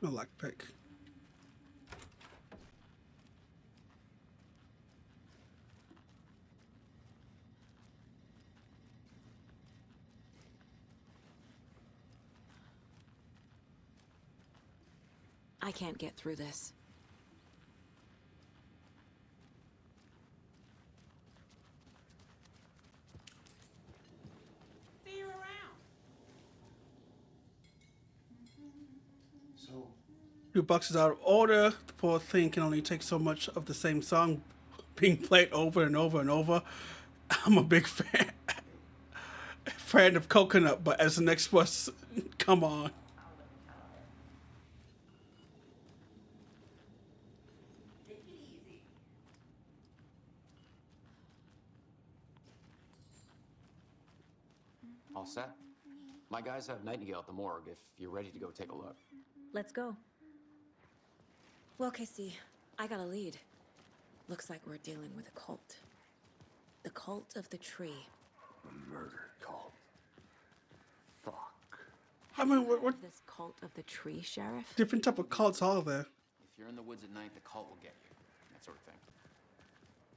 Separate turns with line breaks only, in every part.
A lockpick.
I can't get through this.
See you around.
So,
Two boxes out of order. The poor thing can only take so much of the same song being played over and over and over. I'm a big fan of Coconut, but as the next was, come on.
Take it easy.
all set? My guys have Nightingale at the morgue if you're ready to go take a look.
Let's go. Well, Casey, I got a lead. Looks like we're dealing with a cult. The cult of the tree.
A murder cult. Fuck.
I mean, what
Heard of this cult of the tree, Sheriff?
different type of cults are there?
If you're in the woods at night, the cult will get you. That sort of thing.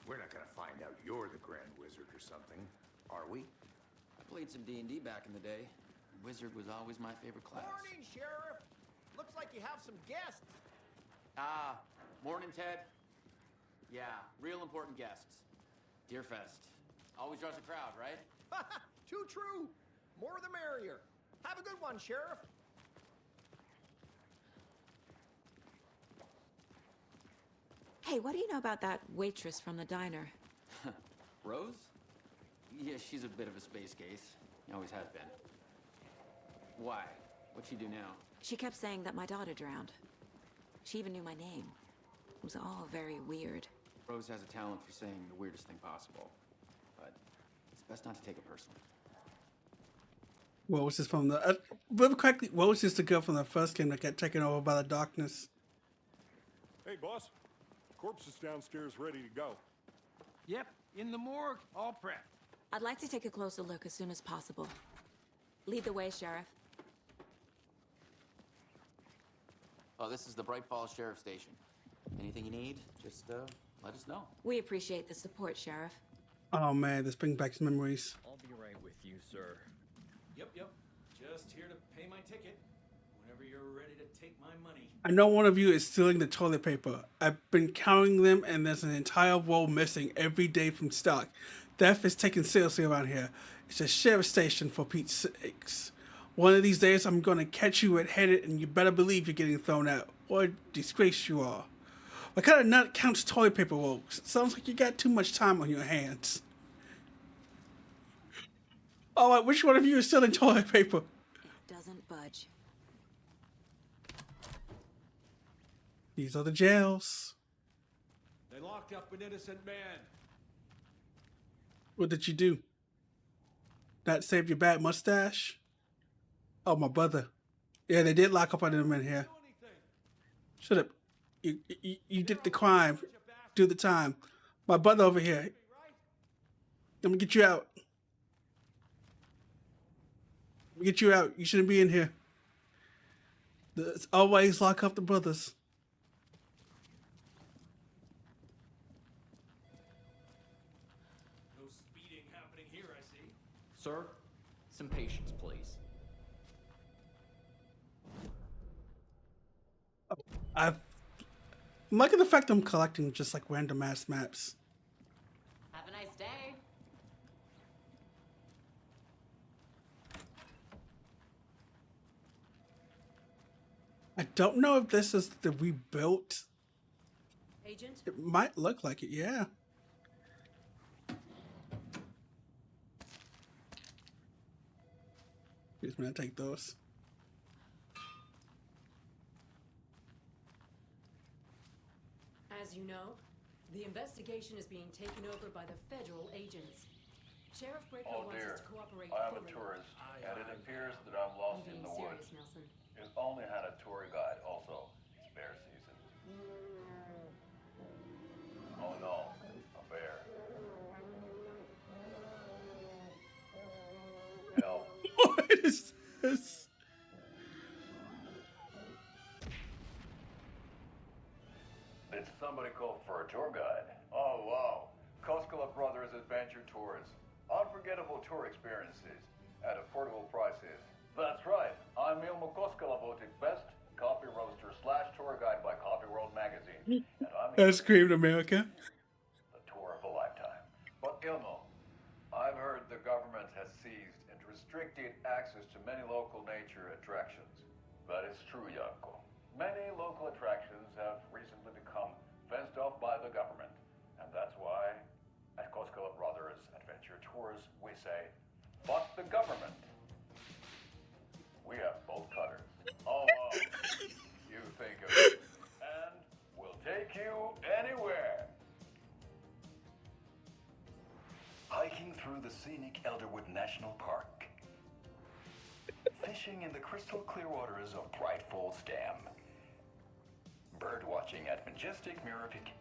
We're not gonna find out you're the Grand Wizard or something, are we?
I played some D&D back in the day. Wizard was always my favorite class.
Morning, Sheriff. Looks like you have some guests.
Ah, morning, Ted. Yeah, real important guests. Deerfest. Always draws a crowd, right?
Too true. More the merrier. Have a good one, Sheriff.
Hey, what do you know about that waitress from the diner?
Rose? Yeah, she's a bit of a space case. Always has been. Why? What'd she do now?
She kept saying that my daughter drowned. She even knew my name. It was all very weird.
Rose has a talent for saying the weirdest thing possible. But it's best not to take it personally.
What was this from the? Remember correctly, what was this the girl from the first game that got taken over by the darkness?
Hey, boss. Corpse is downstairs ready to go.
Yep, in the morgue, all prepped.
I'd like to take a closer look as soon as possible. Lead the way, Sheriff.
Oh, this is the Bright Falls Sheriff Station. Anything you need, just let us know.
We appreciate the support, Sheriff.
Oh man, this brings back some memories.
I'll be right with you, sir.
Yep. Just here to pay my ticket. Whenever you're ready to take my money.
I know one of you is stealing the toilet paper. I've been counting them, and there's an entire roll missing every day from stock. Theft is taken seriously around here. It's a sheriff station, for Pete's sakes. One of these days, I'm gonna catch you red-headed, and you better believe you're getting thrown out. What a disgrace you are. What kind of nut counts toilet paper rolls? Sounds like you got too much time on your hands. Alright, which one of you is stealing toilet paper?
It doesn't budge.
These are the jails.
They locked up an innocent man.
What did you do? Not save your bad mustache? Oh, my brother. Yeah, they did lock up on him in here. Shut up. You did the crime. Do the time. My brother over here. Let me get you out. Let me get you out. You shouldn't be in here. There's always lock up the brothers.
No speeding happening here, I see.
Sir, some patience, please.
I'm liking the fact I'm collecting just like random ass maps.
Have a nice day.
I don't know if this is the rebuilt.
Agent?
It might look like it, yeah. Excuse me, I'll take those.
As you know, the investigation is being taken over by the federal agents. Sheriff Breaker
Oh
wants
dear,
us to cooperate
I am a
fully.
tourist, and it appears that I'm lost
I'm
in
being
the
serious,
woods.
Nelson.
It only had a tour guide, also. It's bear season. Oh no, a bear. Help.
What is this?
Did somebody call for a tour guide? Oh, wow. Koskela Brothers Adventure Tours. Unforgettable tour experiences at affordable prices. That's right. I'm Ilmo Koskela, voted best coffee roaster / tour guide by Coffee World magazine. And I'm
I screamed America.
the tour of a lifetime. But Ilmo, I've heard the government has seized and restricted access to many local nature attractions. That is true, Janko. Many local attractions have recently become fenced off by the government. And that's why, at Koskela Brothers Adventure Tours, we say, fuck the government. We have bolt cutters. Oh, you think of it. And we'll take you anywhere. Hiking through the scenic Elderwood National Park. Fishing in the crystal clear waters of Bright Falls Dam. Bird watching at majestic Mirror Peak.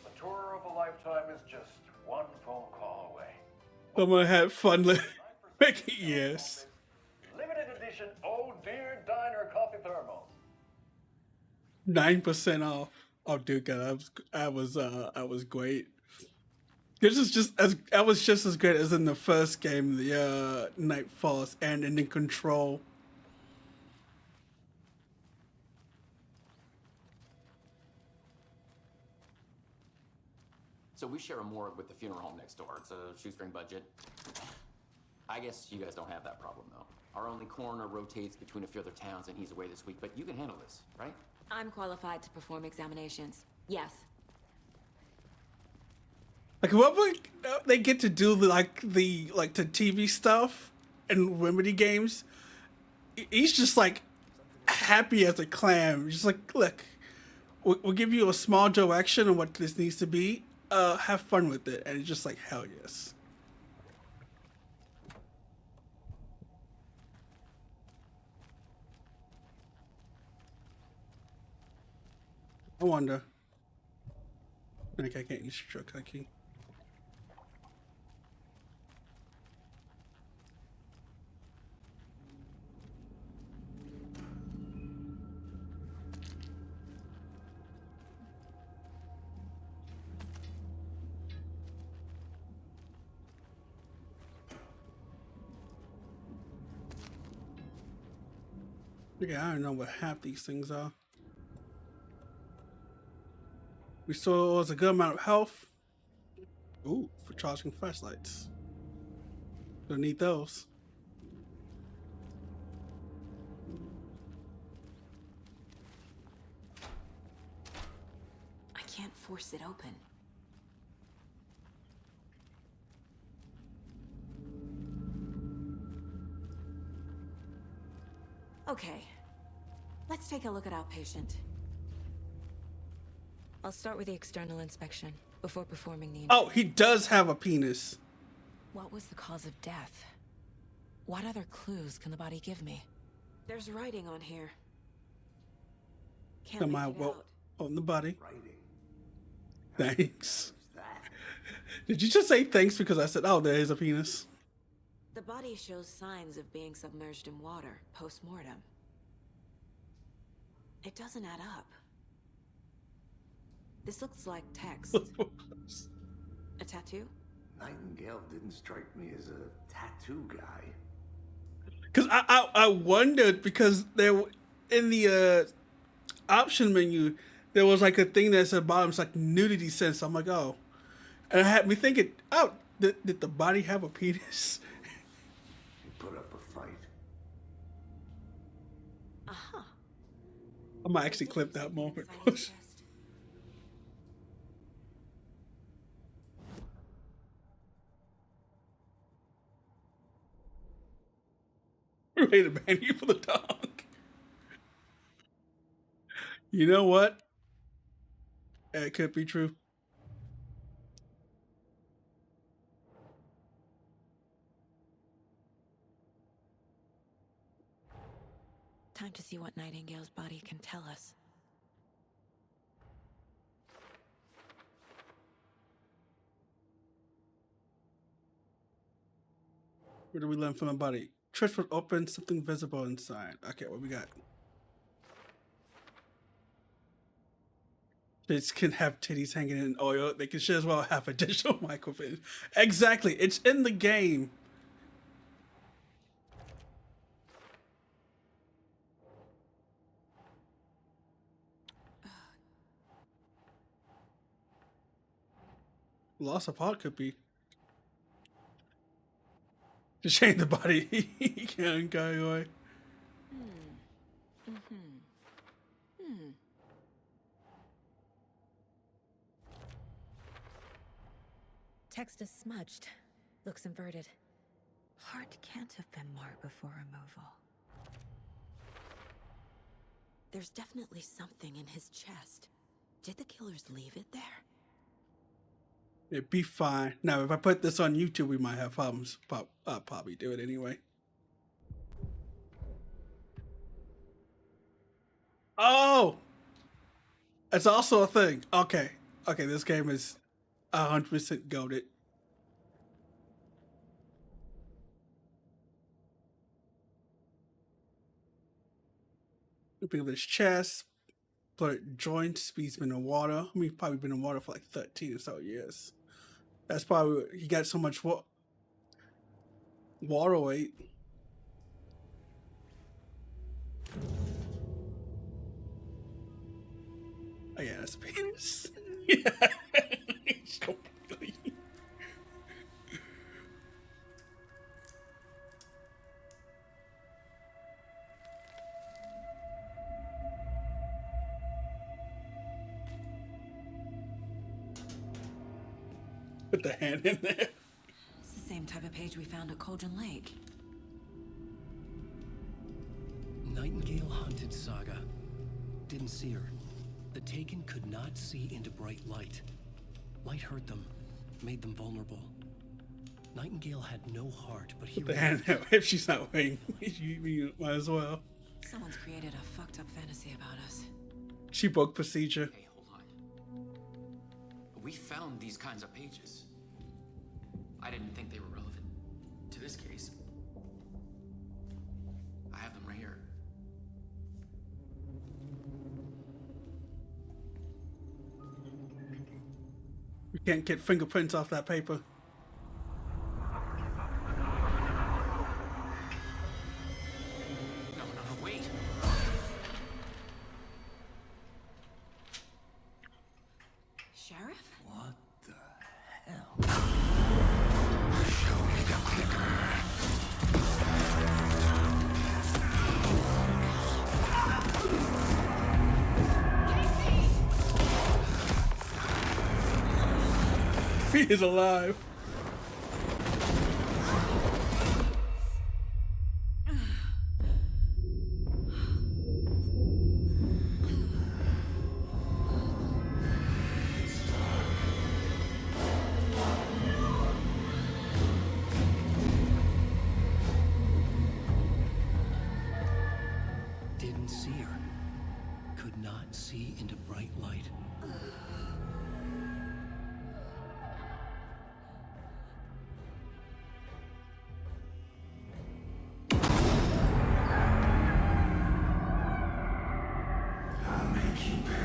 A tour of a lifetime is just one phone call away.
I'm gonna have fun making yes.
Limited edition Oh Dear Diner coffee thermals.
9% off. Oh, dude, God, I was great. This is just as I was just as great as in the first game, the Night Falls, and in Control.
So we share a morgue with the funeral home next door. It's a shoestring budget. I guess you guys don't have that problem, though. Our only coroner rotates between a few other towns, and he's away this week, but you can handle this, right?
I'm qualified to perform examinations. Yes.
Like, what would they get to do, like the TV stuff and Remedy games? He's just like happy as a clam. Just like, look, we'll give you a small direction on what this needs to be. Have fun with it, and it's just like, hell yes. I wonder. Like, I can't use shortcut key. Yeah, I don't know what half these things are. Restores a good amount of health. Ooh, for charging flashlights. Gonna need those.
I can't force it open. Okay, let's take a look at our patient. I'll start with the external inspection before performing the...
Oh, he does have a penis.
What was the cause of death? What other clues can the body give me? There's writing on here. Can't make it out.
On the body.
Writing.
Thanks.
What's that?
Did you just say thanks because I said, oh, there is a penis?
The body shows signs of being submerged in water post-mortem. It doesn't add up. This looks like text. A tattoo?
Nightingale didn't strike me as a tattoo guy.
Because I wondered, because there in the option menu there was like a thing that said bottom, it's like nudity sense. I'm like, oh, and it had me thinking, oh, did the body have a penis?
He put up a fight.
Uh-huh.
I might actually clip that moment. Ready to ban you for the dog. You know what? It could be true.
Time to see what Nightingale's body can tell us.
What do we learn from the body? Church was open, something visible inside. Okay, what we got? bitch can have titties hanging in oil. They can sure as well have additional microfilms. Exactly. It's in the game. Loss of heart could be. To change the body, he can't go away.
Text is smudged. Looks inverted. Heart can't have been marked before removal. There's definitely something in his chest. Did the killers leave it there?
It'd be fine. Now, if I put this on YouTube, we might have problems. I'll probably do it anyway. Oh! It's also a thing. Okay. Okay, this game is 100% goated. Look at his chest. Blood joints. He's been in water. I mean, he's probably been in water for like 13 or so years. That's probably he got so much water weight. Oh yeah, that's a penis. Yeah. Completely. Put the hand in there.
It's the same type of page we found at Cauldron Lake.
Nightingale hunted Saga. Didn't see her. The Taken could not see into bright light. Light hurt them, made them vulnerable. Nightingale had no heart, but he...
Put the hand out. If she's not waiting, you might as well.
Someone's created a fucked up fantasy about us.
She broke procedure.
Hey, hold on. We found these kinds of pages. I didn't think they were relevant to this case. I have them right here.
We can't get fingerprints off that paper.
No, wait.
Sheriff?
What the hell?
Show me the clicker.
He is alive.
Didn't see her. Could not see into bright light.
I'll make you pay.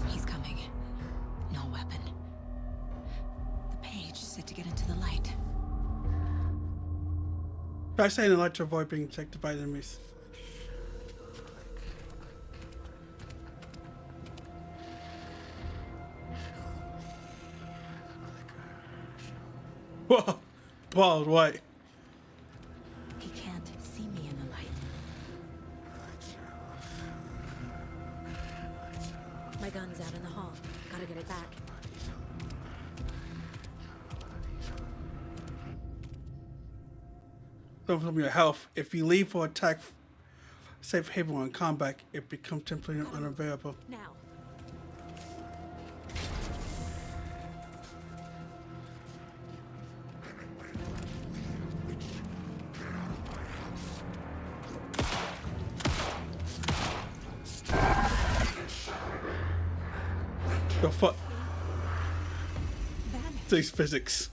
He's coming. No weapon. The page said to get into the light.
Try saying the light to avoid being detected by enemies. Whoa! Bald white.
He can't see me in the light. My gun's out in the hall. Gotta get it back.
Don't from your health. If you leave for attack, safe haven or in combat, it becomes temporarily unavailable.
Now.
The fuck? These physics.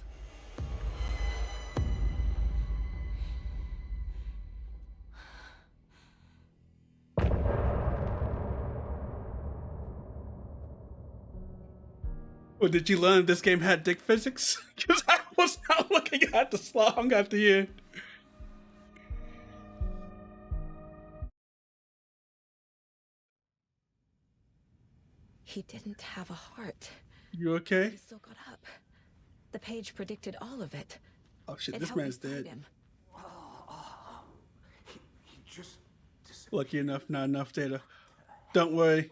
Well, did you learn this game had dick physics? Because I was not looking at the song at the end.
He didn't have a heart.
You okay?
He still got up. The page predicted all of it.
Oh shit,
It
this
helped me
man's
find
dead.
him.
He just
Lucky enough, not enough data. Don't worry.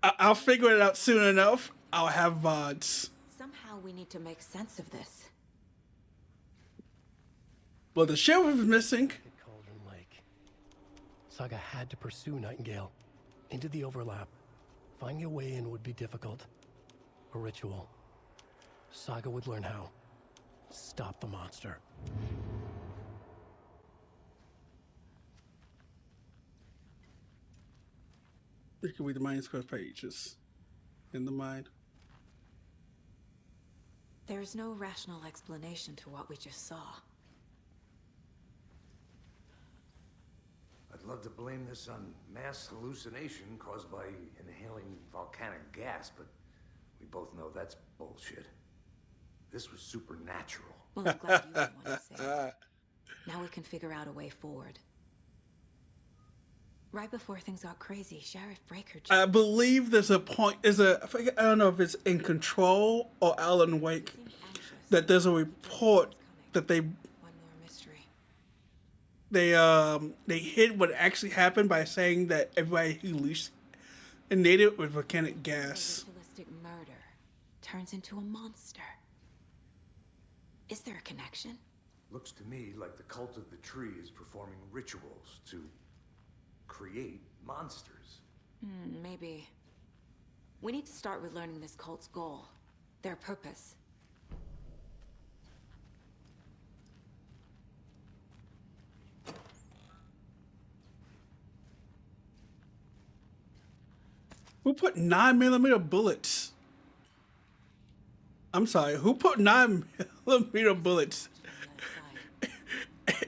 I'll figure it out soon enough. I'll have VODs.
Somehow we need to make sense of this.
Well, the sheriff is missing.
At Cauldron Lake. Saga had to pursue Nightingale into the overlap. Finding a way in would be difficult. A ritual. Saga would learn how. Stop the monster.
You can read the Mind Square pages. In the mind.
There's no rational explanation to what we just saw.
I'd love to blame this on mass hallucination caused by inhaling volcanic gas, but we both know that's bullshit. This was supernatural.
Well, I'm glad you didn't want to say it. Now we can figure out a way forward. Right before things got crazy, Sheriff Breaker just...
I believe there's a point, I don't know if it's in Control or Alan Wake, that there's a report that they
One more mystery.
they hid what actually happened by saying that everybody hallucinated with volcanic gas.
Ritualistic murder turns into a monster. Is there a connection?
Looks to me like the cult of the tree is performing rituals to create monsters.
Maybe. We need to start with learning this cult's goal. Their purpose.
Who put 9mm bullets? I'm sorry, who put 9mm bullets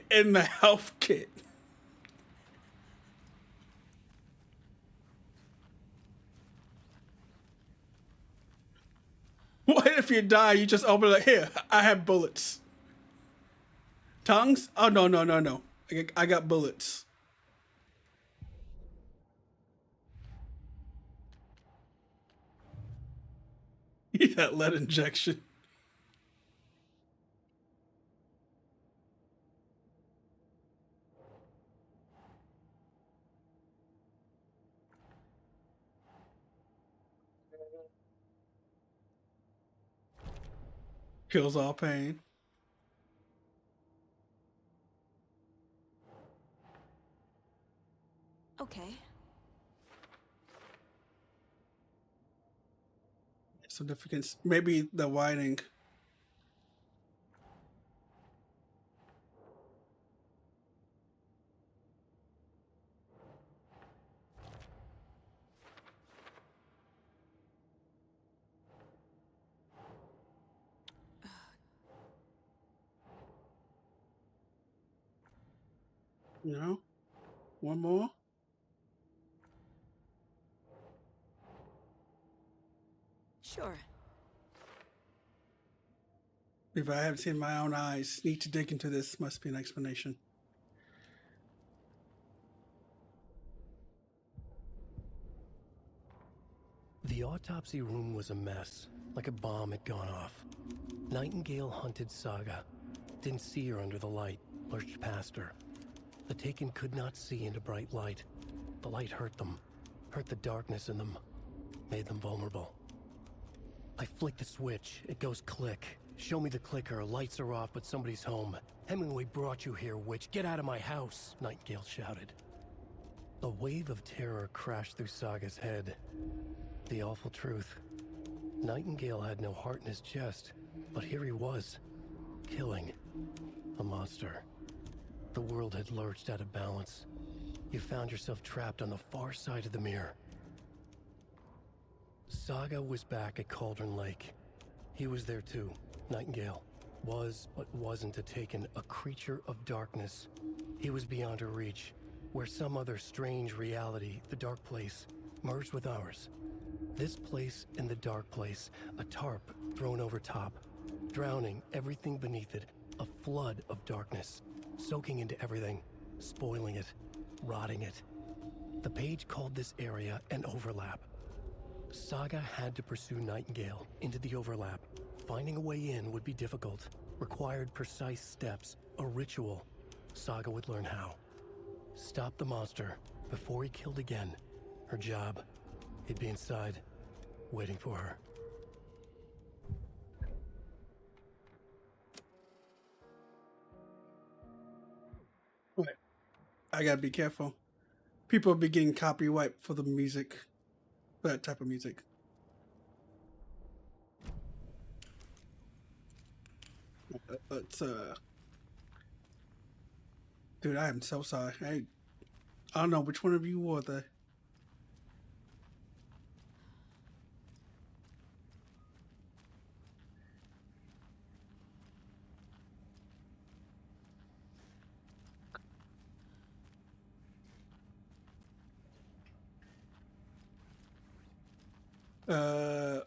in the health kit? What if you die, you just open it, here, I have bullets. Tongues? Oh, no, no, no, no. I got bullets. That lead injection. Kills all pain.
Okay.
Significance. Maybe the writing. No? One more?
Sure.
If I haven't seen my own eyes, need to dig into this. Must be an explanation.
The autopsy room was a mess, like a bomb had gone off. Nightingale hunted Saga. Didn't see her under the light, lurched past her. The Taken could not see into bright light. The light hurt them, hurt the darkness in them, made them vulnerable. I flick the switch, it goes click. Show me the clicker, lights are off, but somebody's home. Hemingway brought you here, witch. Get out of my house, Nightingale shouted. A wave of terror crashed through Saga's head. The awful truth. Nightingale had no heart in his chest, but here he was, killing a monster. The world had lurched out of balance. You found yourself trapped on the far side of the mirror. Saga was back at Cauldron Lake. He was there too. Nightingale was, but wasn't a Taken, a creature of darkness. He was beyond her reach, where some other strange reality, the dark place, merged with ours. This place and the dark place, a tarp thrown over top, drowning everything beneath it, a flood of darkness, soaking into everything, spoiling it, rotting it. The page called this area an overlap. Saga had to pursue Nightingale into the overlap. Finding a way in would be difficult, required precise steps, a ritual. Saga would learn how. Stop the monster before he killed again. Her job, he'd be inside, waiting for her.
Wait, I gotta be careful. People be getting copyright for the music, for that type of music. Let's dude, I am so sorry. I don't know which one of you wore the.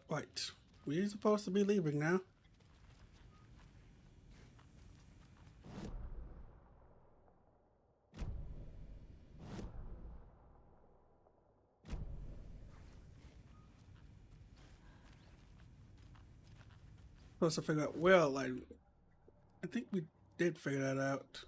Right. We're supposed to be leaving now. Supposed to figure out, well, I think we did figure that out.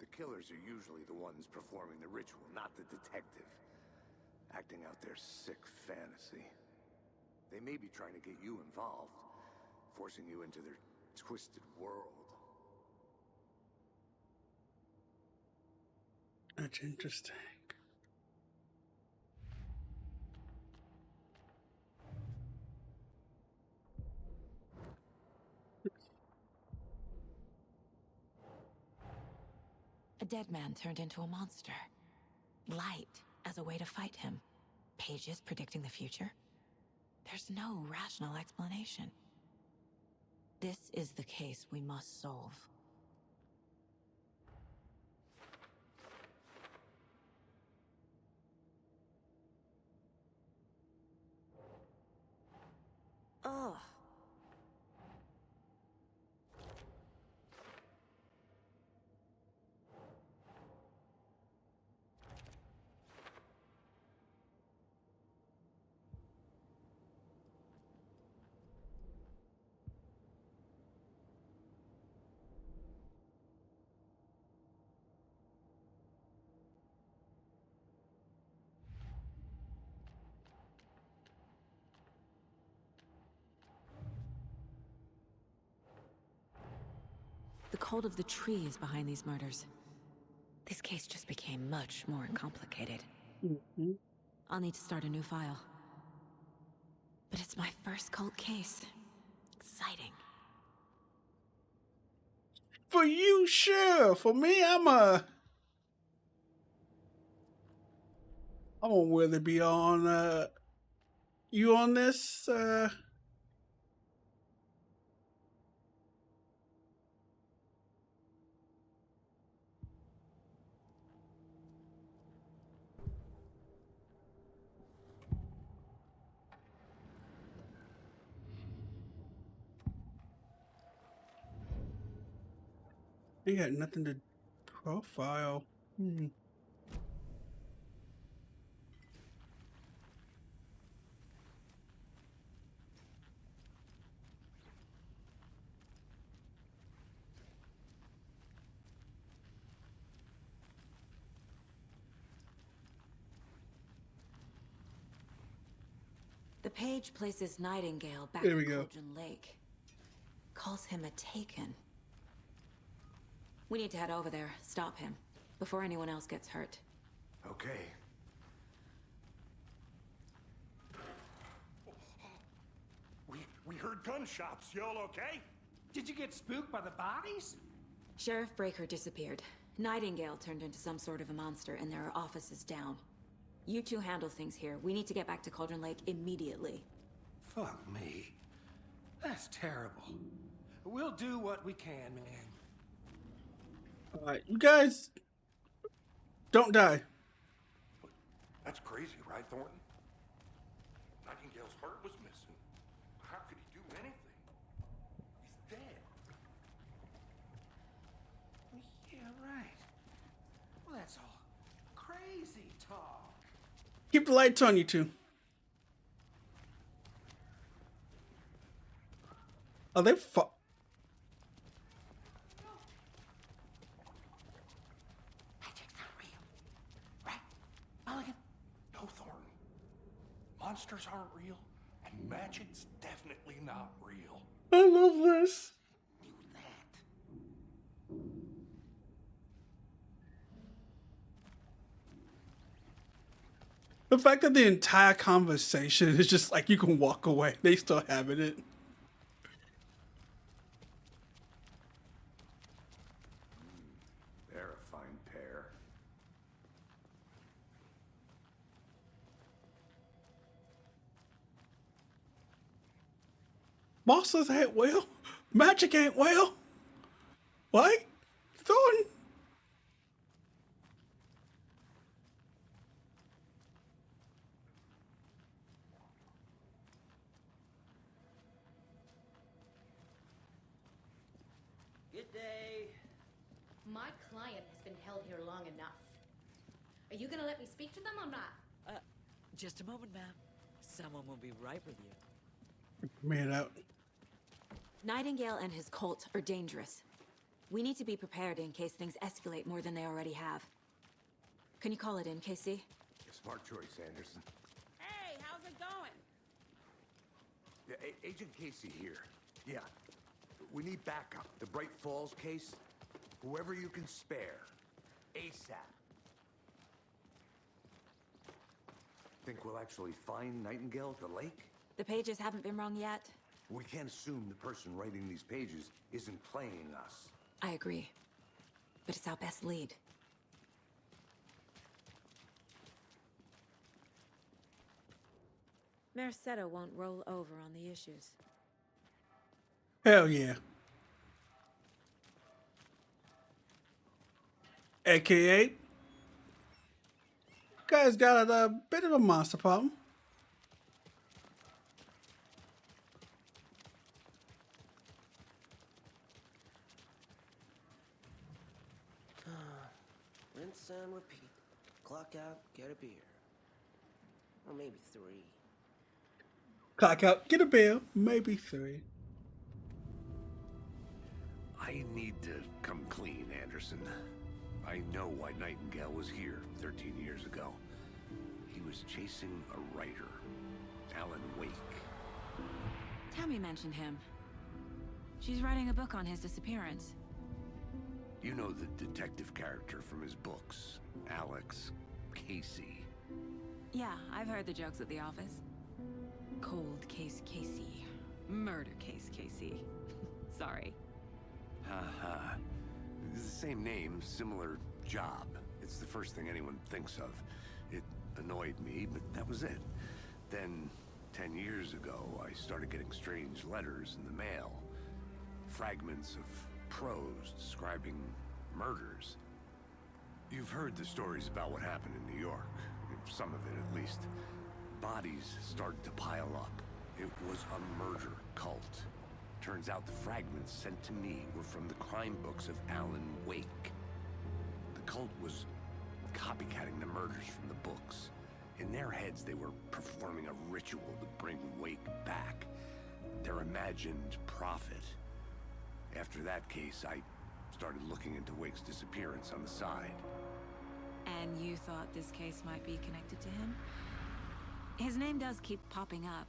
The killers are usually the ones performing the ritual, not the detective. Acting out their sick fantasy. They may be trying to get you involved, forcing you into their twisted world.
That's interesting.
A dead man turned into a monster. Light as a way to fight him. Pages predicting the future. There's no rational explanation. This is the case we must solve. Ugh. The cult of the tree is behind these murders. This case just became much more complicated.
Mm-hmm.
I'll need to start a new file. But it's my first cult case. Exciting.
For you, sure. For me, I'm gonna really be on you on this. They got nothing to profile.
The page places Nightingale back
There we
at
go.
Cauldron Lake. Calls him a taken. We need to head over there, stop him, before anyone else gets hurt.
Okay.
We heard gunshots. Y'all okay?
Did you get spooked by the bodies?
Sheriff Breaker disappeared. Nightingale turned into some sort of a monster, and there are offices down. You two handle things here. We need to get back to Cauldron Lake immediately.
Fuck me. That's terrible. We'll do what we can, man.
Alright, you guys don't die.
That's crazy, right, Thornton? Nightingale's heart was missing. How could he do anything? He's dead.
Yeah, right. Well, that's all crazy talk.
Keep the lights on, you two. Are they
Magic's not real. Right, Mulligan?
No, Thornton. Monsters aren't real, and magic's definitely not real.
I love this.
Knew that.
The fact that the entire conversation is just like you can walk away. They still having it.
They're a fine pair.
Monsters ain't well. Magic ain't well. What? Thornton?
Good day.
My client has been held here long enough. Are you gonna let me speak to them or not?
Just a moment, ma'am. Someone will be right with you.
Man out.
Nightingale and his cult are dangerous. We need to be prepared in case things escalate more than they already have. Can you call it in, Casey?
Smart choice, Anderson.
Hey, how's it going?
Yeah, Agent Casey here. Yeah. We need backup. The Bright Falls case. Whoever you can spare. ASAP. Think we'll actually find Nightingale at the lake?
The pages haven't been wrong yet.
We can't assume the person writing these pages isn't playing us.
I agree. But it's our best lead. Merced won't roll over on the issues.
Hell yeah. AKA, guy's got a bit of a monster problem.
Rinse and repeat. Clock out, get a beer. Or maybe 3.
Clock out, get a bill, maybe 3.
I need to come clean, Anderson. I know why Nightingale was here 13 years ago. He was chasing a writer, Alan Wake.
Tammy mentioned him. She's writing a book on his disappearance.
You know the detective character from his books, Alex Casey.
Yeah, I've heard the jokes at the office. Cold case Casey. Murder case Casey. Sorry.
Haha. It's the same name, similar job. It's the first thing anyone thinks of. It annoyed me, but that was it. Then, 10 years ago, I started getting strange letters in the mail. Fragments of prose describing murders. You've heard the stories about what happened in New York. Some of it, at least. Bodies started to pile up. It was a murder cult. Turns out the fragments sent to me were from the crime books of Alan Wake. The cult was copycatting the murders from the books. In their heads, they were performing a ritual to bring Wake back. Their imagined prophet. After that case, I started looking into Wake's disappearance on the side.
And you thought this case might be connected to him? His name does keep popping up.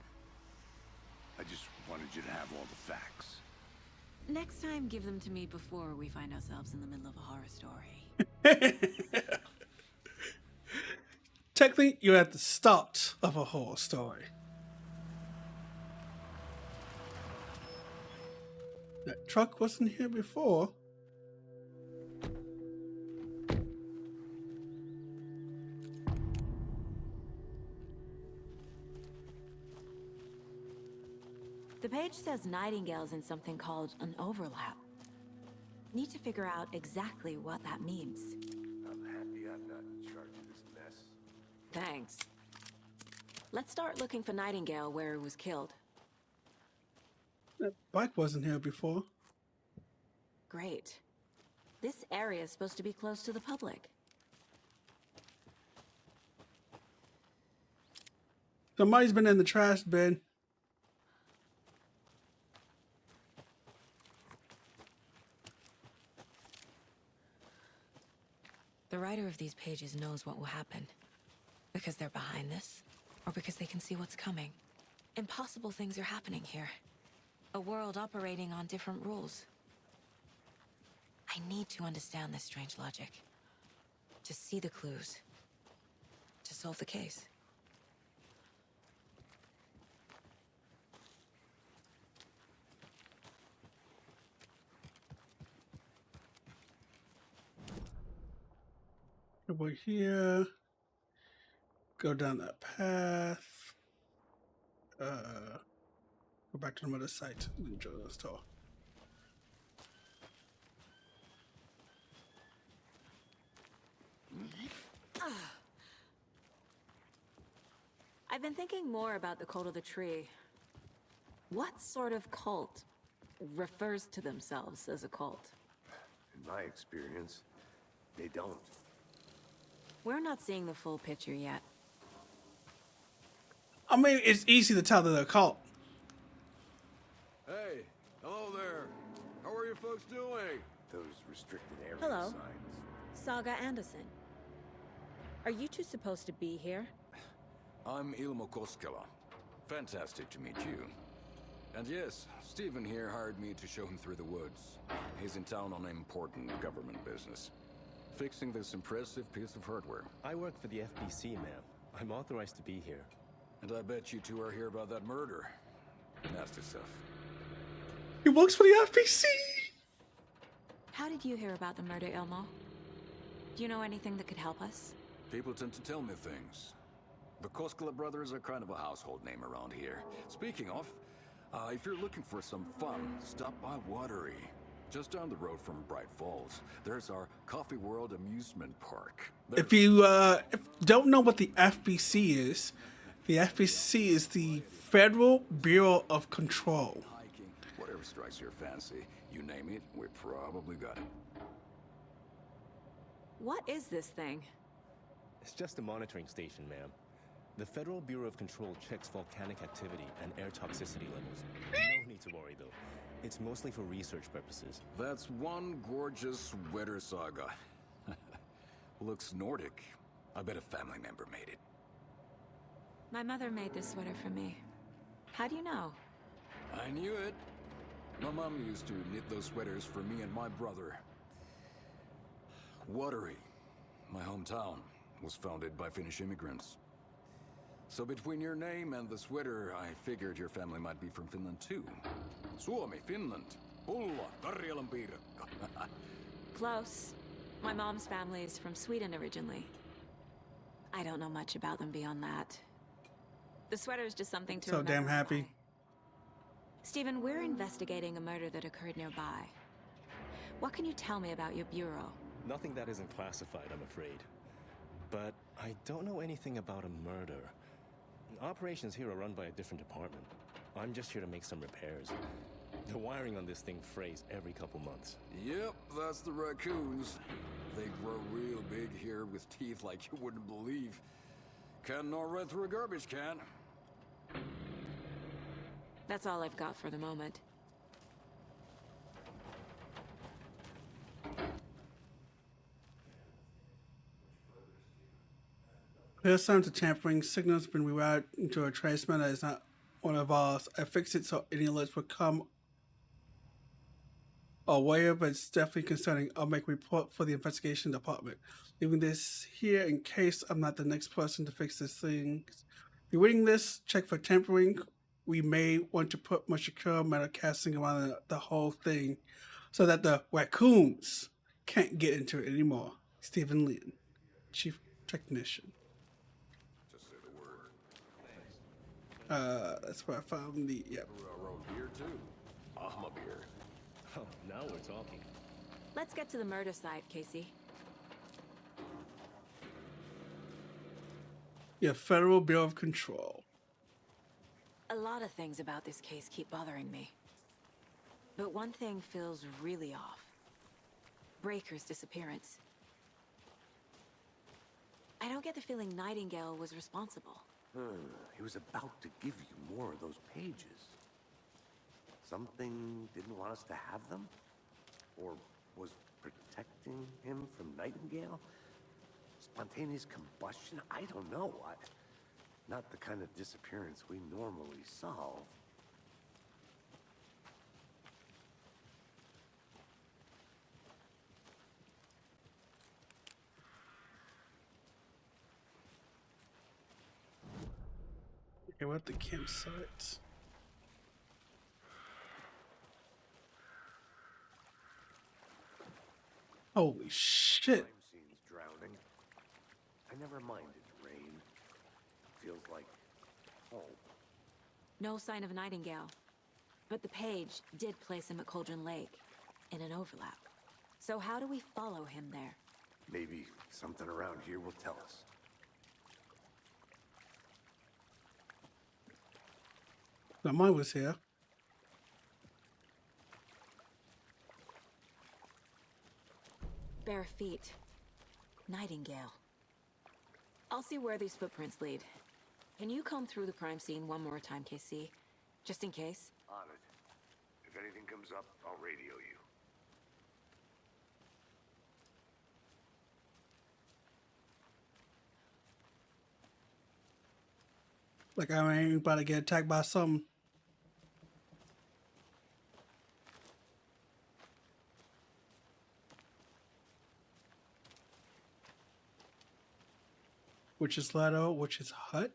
I just wanted you to have all the facts.
Next time, give them to me before we find ourselves in the middle of a horror story.
Technically, you're at the start of a horror story. That truck wasn't here before.
The page says Nightingale's in something called an overlap. Need to figure out exactly what that means.
I'm happy I'm not in charge of this mess.
Thanks. Let's start looking for Nightingale where he was killed.
That bike wasn't here before.
Great. This area is supposed to be close to the public.
Somebody's been in the trash bin.
The writer of these pages knows what will happen. Because they're behind this, or because they can see what's coming. Impossible things are happening here. A world operating on different rules. I need to understand this strange logic. To see the clues. To solve the case.
Over here. Go down that path. Go back to the mother site and enjoy the store.
I've been thinking more about the cult of the tree. What sort of cult refers to themselves as a cult?
In my experience, they don't.
We're not seeing the full picture yet.
I mean, it's easy to tell that they're a cult.
Hey, hello there. How are you folks doing?
Those restricted area
Hello.
signs.
Saga Anderson. Are you two supposed to be here?
I'm Ilmo Koskela. Fantastic to meet you. And yes, Stephen here hired me to show him through the woods. He's in town on important government business. Fixing this impressive piece of hardware.
I work for the FBC, ma'am. I'm authorized to be here.
And I bet you two are here about that murder. Nasty stuff.
He works for the FBC!
How did you hear about the murder, Ilmo? Do you know anything that could help us?
People tend to tell me things. The Koskela brothers are kind of a household name around here. Speaking of, if you're looking for some fun, stop by Watery. Just down the road from Bright Falls, there's our Coffee World amusement park.
If you don't know what the FBC is, the FBC is the Federal Bureau of Control.
Hiking, whatever strikes your fancy. You name it, we probably got it.
What is this thing?
It's just a monitoring station, ma'am. The Federal Bureau of Control checks volcanic activity and air toxicity levels. No need to worry, though. It's mostly for research purposes.
That's one gorgeous sweater, Saga. Looks Nordic. I bet a family member made it.
My mother made this sweater for me. How do you know?
I knew it. My mom used to knit those sweaters for me and my brother. Watery, my hometown, was founded by Finnish immigrants. So between your name and the sweater, I figured your family might be from Finland too. Suomi, Finland. Pulla, Karjalan piirakka.
Close. My mom's family is from Sweden originally. I don't know much about them beyond that. The sweater is just something to
So
remember.
damn happy.
Stephen, we're investigating a murder that occurred nearby. What can you tell me about your bureau?
Nothing that isn't classified, I'm afraid. But I don't know anything about a murder. Operations here are run by a different department. I'm just here to make some repairs. The wiring on this thing frays every couple months.
Yep, that's the raccoons. They grow real big here with teeth like you wouldn't believe. Can't gnaw right through a garbage can.
That's all I've got for the moment.
Here's time to tampering. Signals been rerouted into a traceman that is not one of ours. I fixed it so any alerts will come aware, but it's definitely concerning. I'll make a report for the investigation department. Leaving this here in case I'm not the next person to fix this thing. If you're reading this, check for tampering. We may want to put more secure metal casting around the whole thing so that the raccoons can't get into it anymore. Stephen Lynn, Chief Technician.
Just say the word.
That's where I found the, yep.
Railroad beer too. Ahma beer.
Oh, now we're talking.
Let's get to the murder site, Casey.
Yeah, Federal Bureau of Control.
A lot of things about this case keep bothering me. But one thing feels really off. Breaker's disappearance. I don't get the feeling Nightingale was responsible.
He was about to give you more of those pages. Something didn't want us to have them? Or was protecting him from Nightingale? Spontaneous combustion? I don't know. Not the kind of disappearance we normally solve.
Okay, we're at the campsite. Holy shit.
Crime scene's drowning. I never minded rain. Feels like home.
No sign of Nightingale. But the page did place him at Cauldron Lake, in an overlap. So how do we follow him there?
Maybe something around here will tell us.
Now mine was here.
Bare feet. Nightingale. I'll see where these footprints lead. Can you comb through the crime scene one more time, KC? Just in case?
On it. If anything comes up, I'll radio you.
Like I ain't about to get attacked by something. Witch's ladder, witch's hut.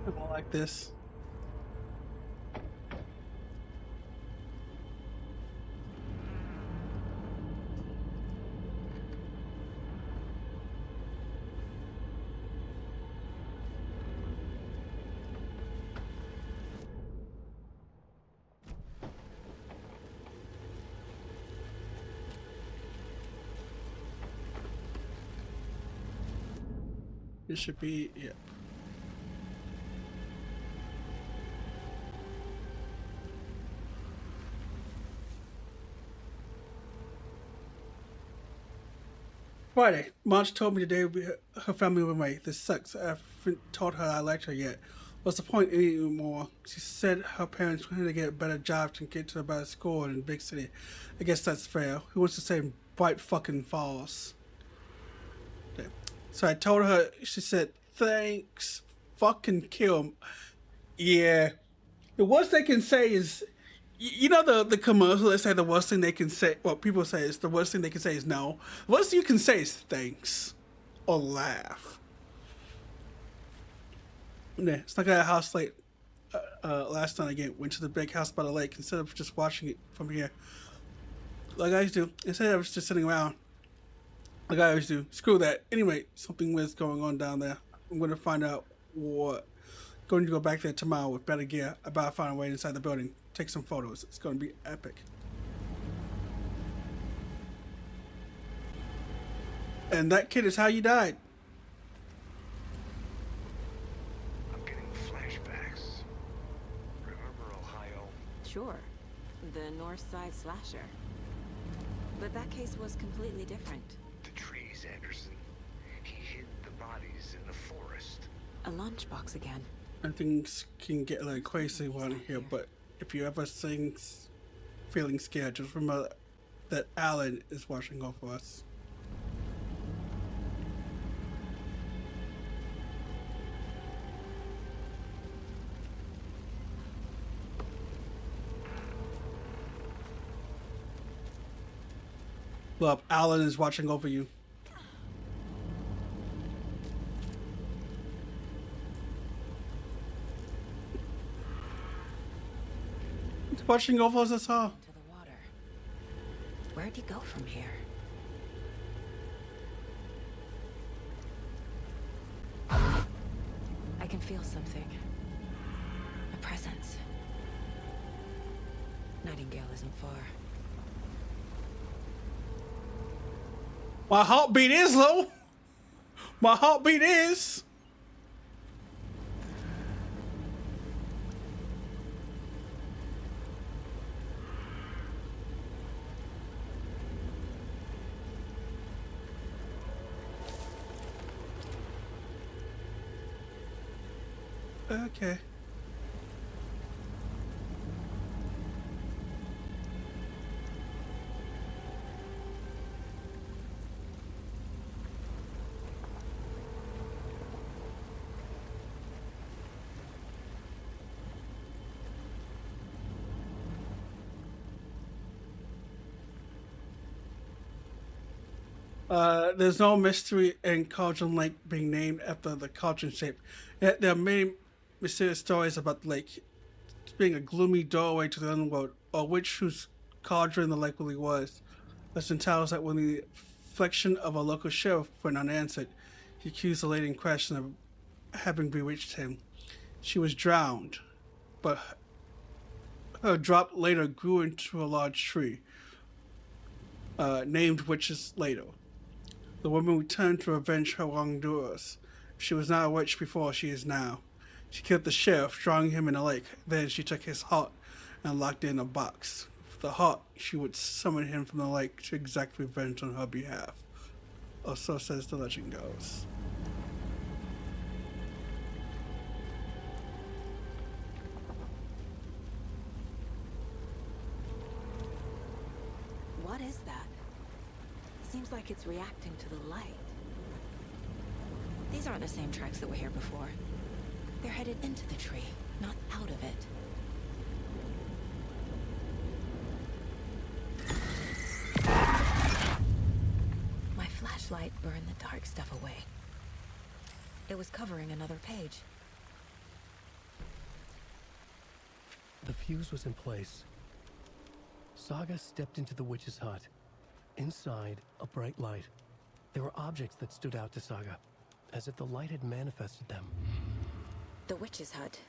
I don't like this. It should be, yeah. Friday. Marge told me today her family will be away. This sucks. I haven't told her I liked her yet. What's the point anymore? She said her parents wanted to get a better job to get to a better school in a big city. I guess that's fair. Who wants to say Bright fucking Falls? Okay. So I told her, she said, thanks. Fucking kill him. Yeah. The worst they can say is, you know the commercial that say the worst thing they can say, well, people say is the worst thing they can say is no. The worst you can say is thanks. Or laugh. Yeah, it's like I had a house late last night again. Went to the big house by the lake instead of just watching it from here. Like I used to. Instead I was just sitting around. Like I always do. Screw that. Anyway, something weird's going on down there. I'm going to find out what. Going to go back there tomorrow with better gear. I better find a way inside the building. Take some photos. It's going to be epic. And that kid is how you died.
I'm getting flashbacks. Remember Ohio?
Sure. The North Side slasher. But that case was completely different.
The trees, Anderson. He hid the bodies in the forest.
A lunchbox again.
And things can get a little crazy around here, but if you ever feeling scared, just remember that Alan is watching over us. Look, Alan is watching over you. He's watching over us as well.
To the water. Where'd he go from here? I can feel something. A presence. Nightingale isn't far.
My heartbeat is low. My heartbeat is. Okay. There's no mystery in Cauldron Lake being named after the cauldron shape. Yet there are many mysterious stories about the lake being a gloomy doorway to the underworld, or which whose cauldron the lake really was. Legend tells that when the reflection of a local sheriff went unanswered, he accused the lady in question of having bewitched him. She was drowned, but her drop later grew into a large tree, named Witch's Ladle. The woman returned to avenge her wrongdoers. She was not a witch before, she is now. She killed the sheriff, drowning him in a lake. Then she took his heart and locked it in a box. With the heart, she would summon him from the lake to exact revenge on her behalf. Or so says the legend goes.
What is that? Seems like it's reacting to the light. These aren't the same tracks that were here before. They're headed into the tree, not out of it. My flashlight burned the dark stuff away. It was covering another page.
The fuse was in place. Saga stepped into the witch's hut. Inside, a bright light. There were objects that stood out to Saga, as if the light had manifested them.
The witch's hut.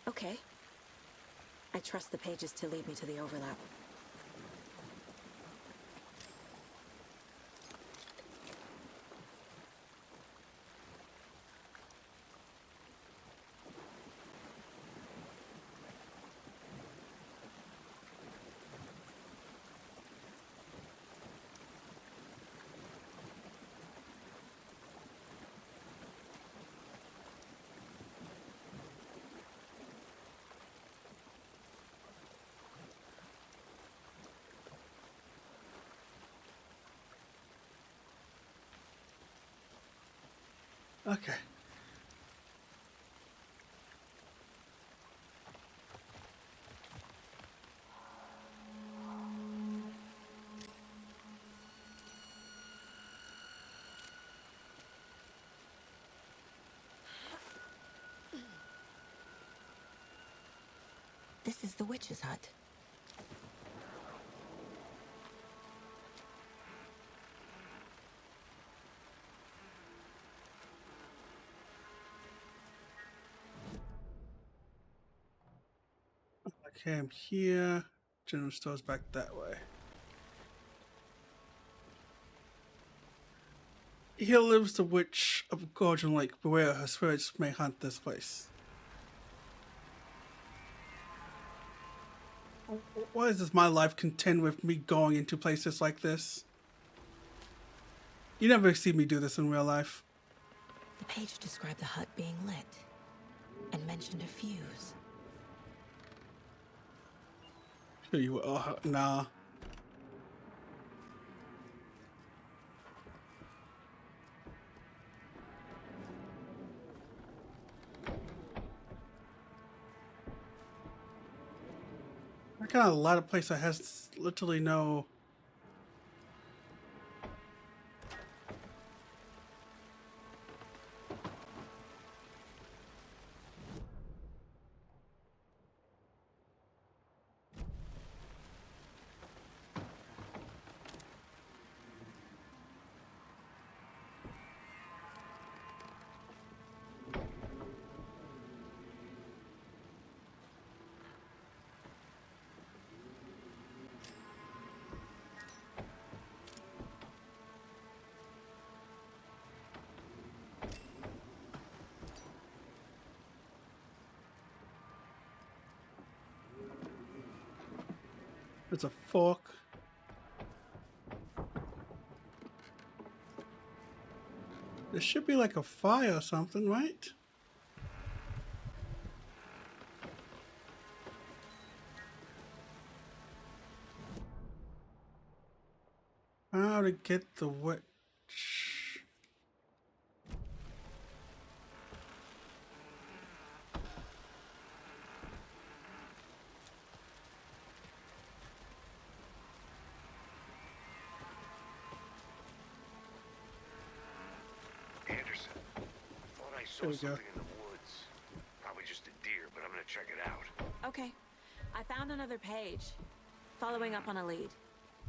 Okay. I trust the pages to lead me to the overlap.
Okay.
This is the witch's hut.
Okay, I'm here. General store's back that way. Here lives the witch of Cauldron Lake. Beware, her spirits may haunt this place. Why does my life contend with me going into places like this? You never see me do this in real life.
The page described the hut being lit and mentioned a fuse.
Sure you were. Nah. I got a lot of place that has literally no. There's a fork. There should be like a fire or something, right? How to get the witch?
Anderson, thought I saw
There we
something
go.
in the woods. Probably just a deer, but I'm gonna check it out.
Okay, I found another page. Following up on a lead.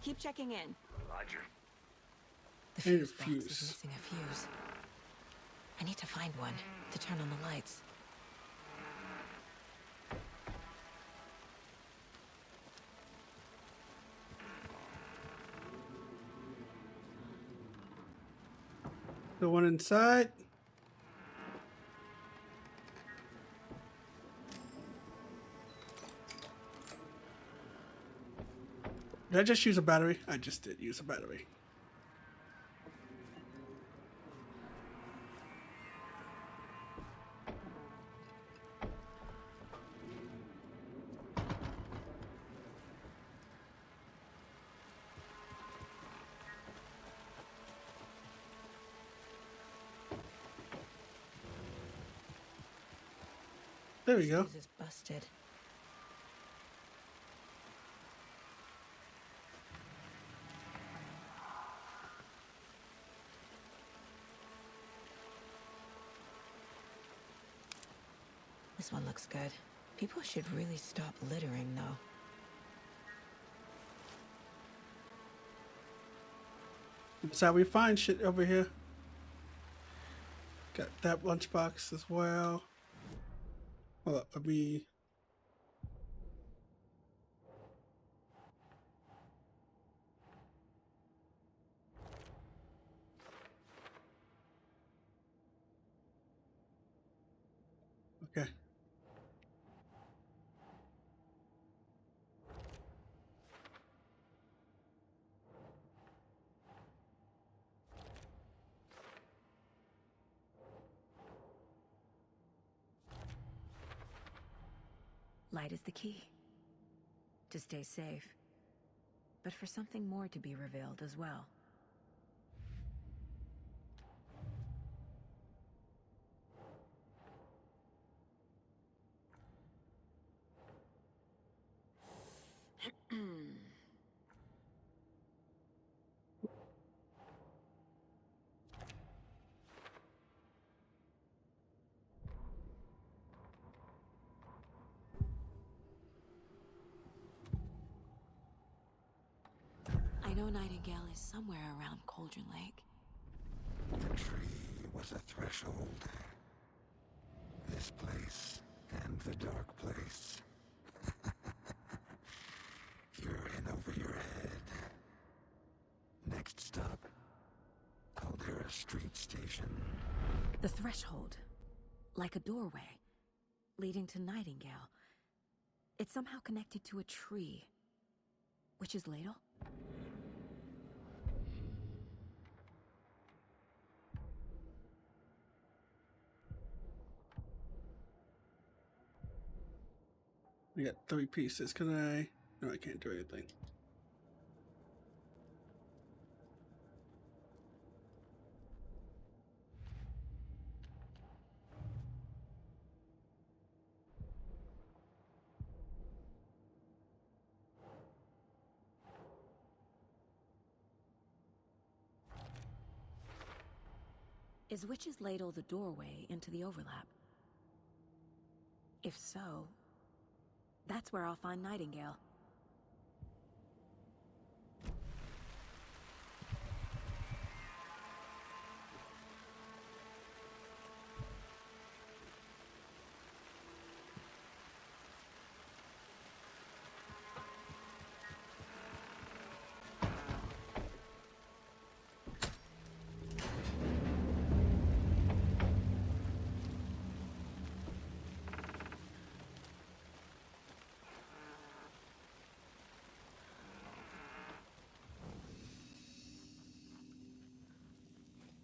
Keep checking in.
Roger.
The
Need a
fuse box
fuse.
is missing a fuse. I need to find one to turn on the lights.
The one inside. Did I just use a battery? I just did use a battery. There we go.
Fuse is busted. This one looks good. People should really stop littering, though.
That's how we find shit over here. Got that lunchbox as well. Hold up, let me. Okay.
Light is the key. To stay safe. But for something more to be revealed as well. I know Nightingale is somewhere around Cauldron Lake.
The tree was a threshold. This place and the dark place. You're in over your head. Next stop, Caldera Street Station.
The threshold. Like a doorway. Leading to Nightingale. It's somehow connected to a tree. Witch's Ladle?
We got 3 pieces. Can I? No, I can't do anything.
Is Witch's Ladle the doorway into the overlap? If so, that's where I'll find Nightingale.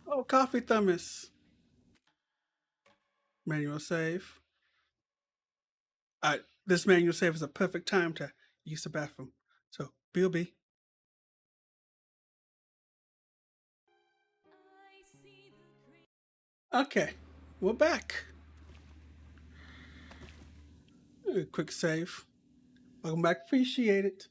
Oh, coffee thermos. Manual save. This manual save is a perfect time to use the bathroom. So, BLB. Okay, we're back. A quick save. Welcome back. Appreciate it.